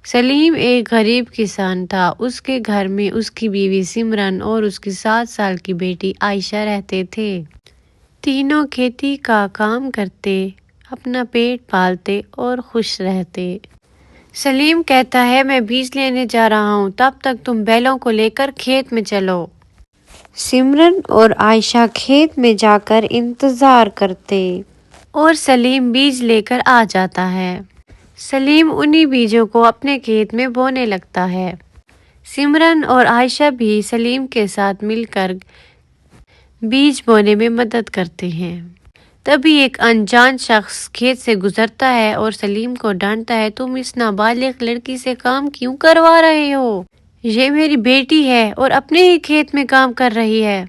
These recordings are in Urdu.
سلیم ایک غریب کسان تھا۔ اس کے گھر میں اس کی بیوی سمرن اور اس کی 7 سال کی بیٹی عائشہ رہتے تھے۔ تینوں کھیتی کا کام کرتے، اپنا پیٹ پالتے اور خوش رہتے۔ سلیم کہتا ہے میں بیج لینے جا رہا ہوں، تب تک تم بیلوں کو لے کر کھیت میں چلو۔ سمرن اور عائشہ کھیت میں جا کر انتظار کرتے اور سلیم بیج لے کر آ جاتا ہے۔ سلیم انہی بیجوں کو اپنے کھیت میں بونے لگتا ہے۔ سمرن اور عائشہ بھی سلیم کے ساتھ مل کر بیج بونے میں مدد کرتے ہیں۔ تبھی ایک انجان شخص کھیت سے گزرتا ہے اور سلیم کو ڈانٹتا ہے، تم اس نابالغ لڑکی سے کام کیوں کروا رہے ہو؟ یہ میری بیٹی ہے اور اپنے ہی کھیت میں کام کر رہی ہے۔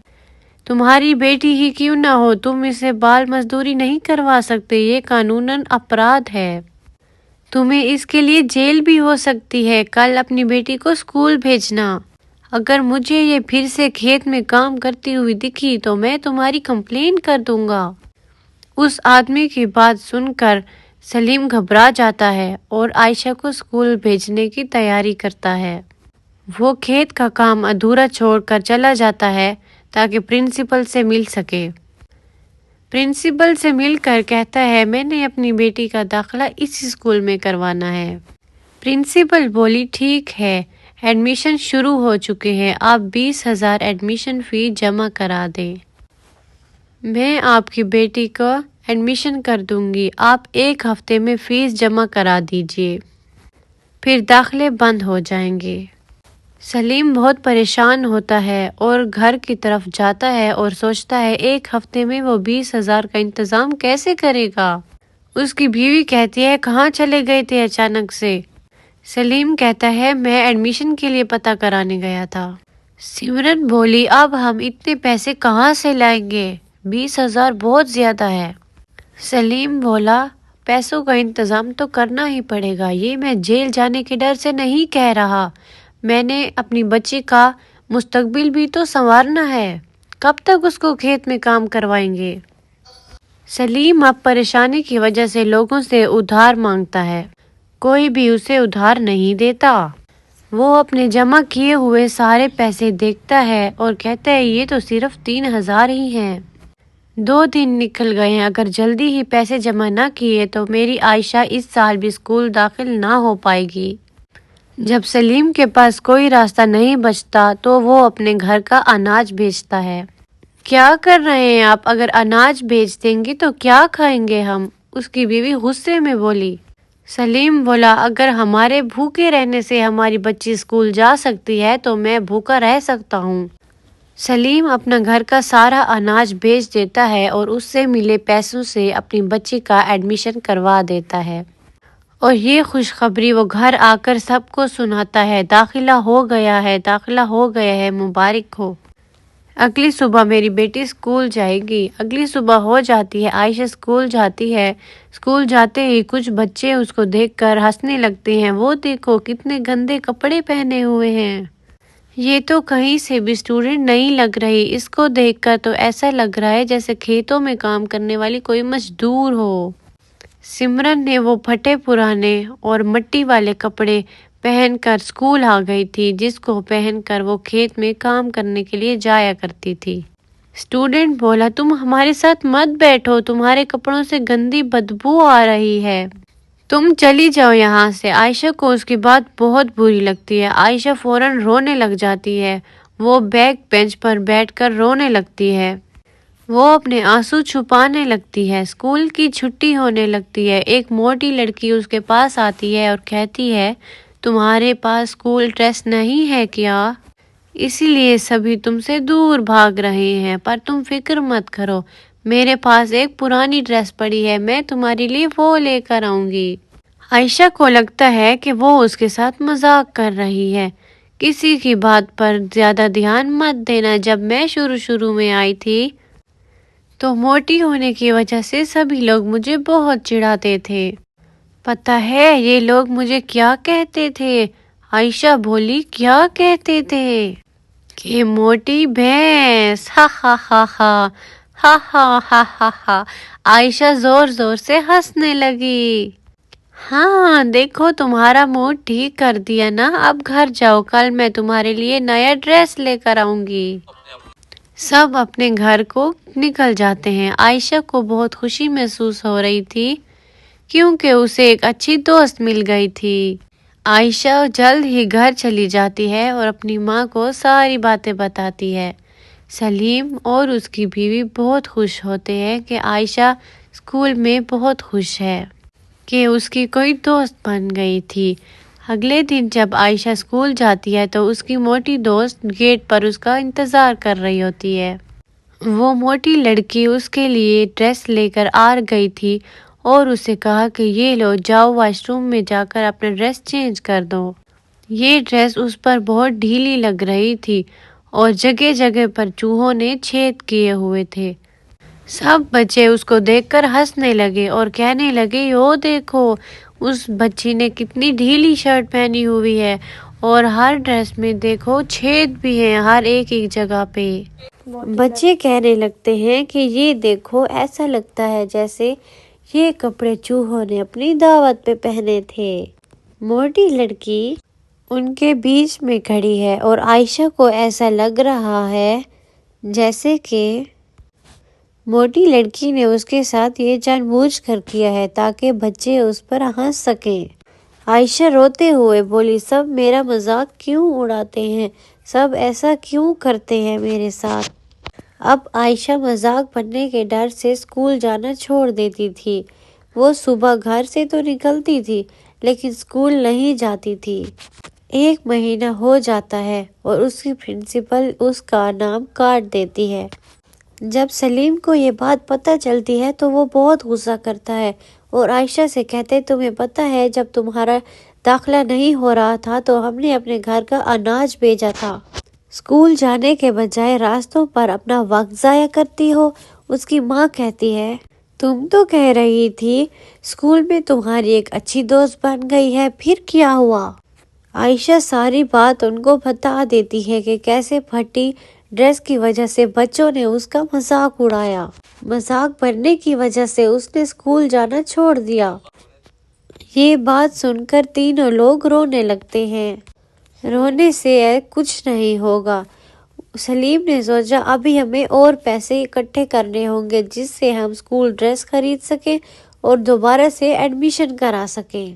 تمہاری بیٹی ہی کیوں نہ ہو، تم اسے بال مزدوری نہیں کروا سکتے، یہ قانوناً اپرادھ ہے۔ تمہیں اس کے لیے جیل بھی ہو سکتی ہے۔ کل اپنی بیٹی کو اسکول بھیجنا۔ اگر مجھے یہ پھر سے کھیت میں کام کرتی ہوئی دکھی تو میں تمہاری کمپلین کر دوں گا۔ اس آدمی کی بات سن کر سلیم گھبرا جاتا ہے اور عائشہ کو اسکول بھیجنے کی تیاری کرتا ہے۔ وہ کھیت کا کام ادھورا چھوڑ کر چلا جاتا ہے تاکہ پرنسپل سے مل سکے۔ پرنسپل سے مل کر کہتا ہے میں نے اپنی بیٹی کا داخلہ اس اسکول میں کروانا ہے۔ پرنسپل بولی ٹھیک ہے، ایڈمیشن شروع ہو چکے ہیں، آپ 20,000 ایڈمیشن فی جمع کرا دیں۔ میں آپ کی بیٹی کو ایڈمیشن کر دوں گی، آپ 1 ہفتے میں فیس جمع کرا دیجیے، پھر داخلے بند ہو جائیں گے۔ سلیم بہت پریشان ہوتا ہے اور گھر کی طرف جاتا ہے اور سوچتا ہے 1 ہفتے میں وہ 20,000 کا انتظام کیسے کرے گا۔ اس کی بیوی کہتی ہے کہاں چلے گئے تھے اچانک سے؟ سلیم کہتا ہے میں ایڈمیشن کے لیے پتہ کرانے گیا تھا۔ سمرن بولی اب ہم اتنے پیسے کہاں سے لائیں گے؟ 20,000 بہت زیادہ ہے۔ سلیم بولا پیسوں کا انتظام تو کرنا ہی پڑے گا، یہ میں جیل جانے کے ڈر سے نہیں کہہ رہا، میں نے اپنی بچی کا مستقبل بھی تو سنوارنا ہے، کب تک اس کو کھیت میں کام کروائیں گے؟ سلیم اب پریشانی کی وجہ سے لوگوں سے ادھار مانگتا ہے، کوئی بھی اسے ادھار نہیں دیتا۔ وہ اپنے جمع کیے ہوئے سارے پیسے دیکھتا ہے اور کہتا ہے یہ تو صرف 3,000 ہی ہیں۔ 2 دن نکل گئے ہیں، اگر جلدی ہی پیسے جمع نہ کیے تو میری عائشہ اس سال بھی اسکول داخل نہ ہو پائے گی۔ جب سلیم کے پاس کوئی راستہ نہیں بچتا تو وہ اپنے گھر کا اناج بیچتا ہے۔ کیا کر رہے ہیں آپ؟ اگر اناج بیچ دیں گے تو کیا کھائیں گے ہم؟ اس کی بیوی غصے میں بولی۔ سلیم بولا اگر ہمارے بھوکے رہنے سے ہماری بچی اسکول جا سکتی ہے تو میں بھوکا رہ سکتا ہوں۔ سلیم اپنا گھر کا سارا اناج بیچ دیتا ہے اور اس سے ملے پیسوں سے اپنی بچی کا ایڈمیشن کروا دیتا ہے، اور یہ خوشخبری وہ گھر آ کر سب کو سناتا ہے، داخلہ ہو گیا ہے، داخلہ ہو گیا ہے، مبارک ہو۔ اگلی صبح میری بیٹی اسکول جائے گی۔ اگلی صبح ہو جاتی ہے، عائشہ اسکول جاتی ہے۔ اسکول جاتے ہی کچھ بچے اس کو دیکھ کر ہنسنے لگتے ہیں، وہ دیکھو کتنے گندے کپڑے پہنے ہوئے ہیں، یہ تو کہیں سے بھی اسٹوڈنٹ نہیں لگ رہی، اس کو دیکھ کر تو ایسا لگ رہا ہے جیسے کھیتوں میں کام کرنے والی کوئی مزدور ہو۔ سمرن نے وہ پھٹے پرانے اور مٹی والے کپڑے پہن کر اسکول آ گئی تھی، جس کو پہن کر وہ کھیت میں کام کرنے کے لیے جایا کرتی تھی۔ اسٹوڈنٹ بولا تم ہمارے ساتھ مت بیٹھو، تمہارے کپڑوں سے گندی بدبو آ رہی ہے، تم چلی جاؤ یہاں سے۔ عائشہ کو اس کی بات بہت بری لگتی ہے، عائشہ فوراً رونے لگ جاتی ہے، وہ بیک بینچ پر بیٹھ کر رونے لگتی ہے، وہ اپنے آنسو چھپانے لگتی ہے۔ اسکول کی چھٹی ہونے لگتی ہے، ایک موٹی لڑکی اس کے پاس آتی ہے اور کہتی ہے تمہارے پاس اسکول ڈریس نہیں ہے کیا؟ اسی لیے سبھی تم سے دور بھاگ رہے ہیں، پر تم فکر مت کرو، میرے پاس ایک پرانی ڈریس پڑی ہے، میں تمہارے لیے وہ لے کر آؤں گی۔ عائشہ کو لگتا ہے کہ وہ اس کے ساتھ مذاق کر رہی ہے، کسی کی بات پر زیادہ دھیان مت دینا، جب میں شروع میں آئی تھی تو موٹی ہونے کی وجہ سے سبھی لوگ مجھے بہت چڑھاتے تھے، پتہ ہے یہ لوگ مجھے کیا کہتے تھے؟ عائشہ بولی کیا کہتے تھے؟ کہ موٹی بھینس، ہا ہا ہا ہا ہا ہا ہا ہا ہا۔ عائشہ زور زور سے ہنسنے لگی۔ ہاں دیکھو تمہارا موڈ ٹھیک کر دیا نا، اب گھر جاؤ، کل میں تمہارے لیے نیا ڈریس لے کر آؤں گی۔ سب اپنے گھر کو نکل جاتے ہیں۔ عائشہ کو بہت خوشی محسوس ہو رہی تھی کیونکہ اسے ایک اچھی دوست مل گئی تھی۔ عائشہ جلد ہی گھر چلی جاتی ہے اور اپنی ماں کو ساری باتیں بتاتی ہے۔ سلیم اور اس کی بیوی بہت خوش ہوتے ہیں کہ عائشہ اسکول میں بہت خوش ہے کہ اس کی کوئی دوست بن گئی تھی۔ اگلے دن جب عائشہ اسکول جاتی ہے تو اس کی موٹی دوست گیٹ پر اس کا انتظار کر رہی ہوتی ہے۔ وہ موٹی لڑکی اس کے لیے ڈریس لے کر آ گئی تھی اور اسے کہا کہ یہ لو، جاؤ واش روم میں جا کر اپنا ڈریس چینج کر دو۔ یہ ڈریس اس پر بہت ڈھیلی لگ رہی تھی اور جگہ جگہ پر چوہوں نے چھید کیے ہوئے تھے۔ سب بچے اس کو دیکھ کر ہنسنے لگے اور کہنے لگے، او دیکھو اس بچی نے کتنی ڈھیلی شرٹ پہنی ہوئی ہے اور ہر ڈریس میں دیکھو چھید بھی ہیں ہر ایک جگہ پہ۔ بچے کہنے لگتے ہیں کہ یہ دیکھو، ایسا لگتا ہے جیسے یہ کپڑے چوہوں نے اپنی دعوت پہ پہنے تھے۔ موٹی لڑکی ان کے بیچ میں کھڑی ہے اور عائشہ کو ایسا لگ رہا ہے جیسے کہ موٹی لڑکی نے اس کے ساتھ یہ جان بوجھ کر کیا ہے تاکہ بچے اس پر ہنس سکیں۔ عائشہ روتے ہوئے بولی، سب میرا مذاق کیوں اڑاتے ہیں؟ سب ایسا کیوں کرتے ہیں میرے ساتھ؟ اب عائشہ مذاق بننے کے ڈر سے اسکول جانا چھوڑ دیتی تھی۔ وہ صبح گھر سے تو نکلتی تھی لیکن اسکول نہیں جاتی تھی۔ ایک مہینہ ہو جاتا ہے اور اس کی پرنسپل اس کا نام کاٹ دیتی ہے۔ جب سلیم کو یہ بات پتہ چلتی ہے تو وہ بہت غصہ کرتا ہے اور عائشہ سے کہتے، تمہیں پتہ ہے جب تمہارا داخلہ نہیں ہو رہا تھا تو ہم نے اپنے گھر کا اناج بھیجا تھا۔ اسکول جانے کے بجائے راستوں پر اپنا وقت ضائع کرتی ہو۔ اس کی ماں کہتی ہے، تم تو کہہ رہی تھی اسکول میں تمہاری ایک اچھی دوست بن گئی ہے، پھر کیا ہوا؟ عائشہ ساری بات ان کو بتا دیتی ہے کہ کیسے پھٹی ڈریس کی وجہ سے بچوں نے اس کا مذاق اڑایا۔ مذاق بننے کی وجہ سے اس نے اسکول جانا چھوڑ دیا۔ یہ بات سن کر تینوں لوگ رونے لگتے ہیں۔ رونے سے کچھ نہیں ہوگا۔ سلیم نے سوچا، ابھی ہمیں اور پیسے اکٹھے کرنے ہوں گے جس سے ہم اسکول ڈریس خرید سکیں اور دوبارہ سے ایڈمیشن کرا سکیں۔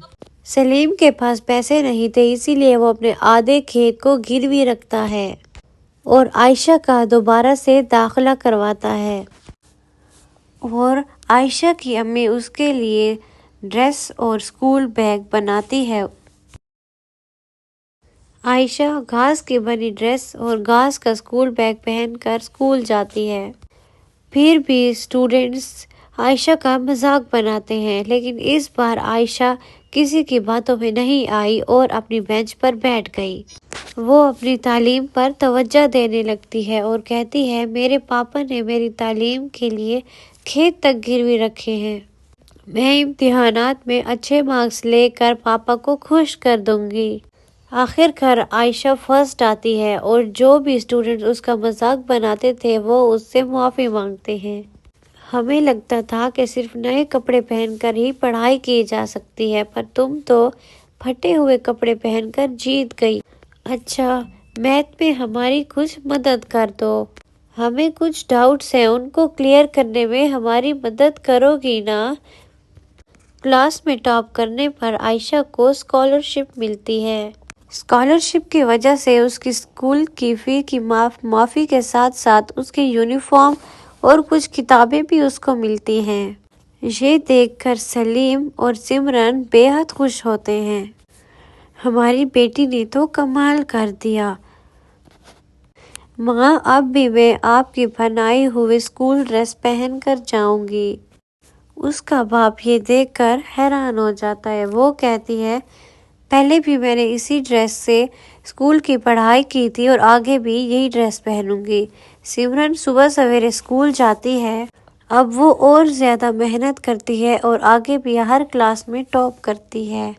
سلیم کے پاس پیسے نہیں تھے، اسی لیے وہ اپنے آدھے کھیت کو گروی رکھتا ہے اور عائشہ کا دوبارہ سے داخلہ کرواتا ہے اور عائشہ کی امی اس کے لیے ڈریس اور اسکول بیگ بناتی ہے۔ عائشہ گھاس کی بنی ڈریس اور گھاس کا اسکول بیگ پہن کر اسکول جاتی ہے۔ پھر بھی اسٹوڈنٹس عائشہ کا مذاق بناتے ہیں لیکن اس بار عائشہ کسی کی باتوں میں نہیں آئی اور اپنی بینچ پر بیٹھ گئی۔ وہ اپنی تعلیم پر توجہ دینے لگتی ہے اور کہتی ہے، میرے پاپا نے میری تعلیم کے لیے کھیت تک گروی رکھے ہیں۔ میں امتحانات میں اچھے مارکس لے کر پاپا کو خوش کر دوں گی۔ آخر کار عائشہ فرسٹ آتی ہے اور جو بھی اسٹوڈنٹ اس کا مذاق بناتے تھے وہ اس سے معافی مانگتے ہیں۔ ہمیں لگتا تھا کہ صرف نئے کپڑے پہن کر ہی پڑھائی کی جا سکتی ہے، پر تم تو پھٹے ہوئے کپڑے پہن کر جیت گئی۔ اچھا، میتھ میں ہماری کچھ مدد کر دو، ہمیں کچھ ڈاؤٹس ہیں، ان کو کلیئر کرنے میں ہماری مدد کرو گی نا؟ کلاس میں ٹاپ کرنے پر عائشہ کو اسکالرشپ ملتی ہے۔ اسکالرشپ کی وجہ سے اس کی اسکول کی فی کی معافی کے ساتھ ساتھ اس کی یونیفارم اور کچھ کتابیں بھی اس کو ملتی ہیں۔ یہ دیکھ کر سلیم اور سمرن بے حد خوش ہوتے ہیں۔ ہماری بیٹی نے تو کمال کر دیا۔ ماں، اب بھی میں آپ کی بنائی ہوئی اسکول ڈریس پہن کر جاؤں گی۔ اس کا باپ یہ دیکھ کر حیران ہو جاتا ہے۔ وہ کہتی ہے، پہلے بھی میں نے اسی ڈریس سے اسکول کی پڑھائی کی تھی اور آگے بھی یہی ڈریس پہنوں گی۔ سمرن صبح سویرے اسکول جاتی ہے۔ اب وہ اور زیادہ محنت کرتی ہے اور آگے بھی ہر کلاس میں ٹاپ کرتی ہے۔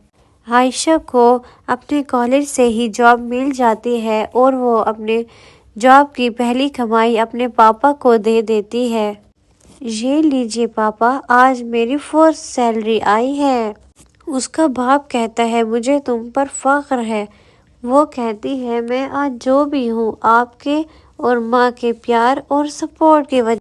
عائشہ کو اپنے کالج سے ہی جاب مل جاتی ہے اور وہ اپنے جاب کی پہلی کمائی اپنے پاپا کو دے دیتی ہے۔ یہ لیجیے پاپا، آج میری فرسٹ سیلری آئی ہے۔ اس کا باپ کہتا ہے مجھے تم پر فخر ہے۔ وہ کہتی ہے میں آج جو بھی ہوں آپ کے اور ماں کے پیار اور سپورٹ کی وجہ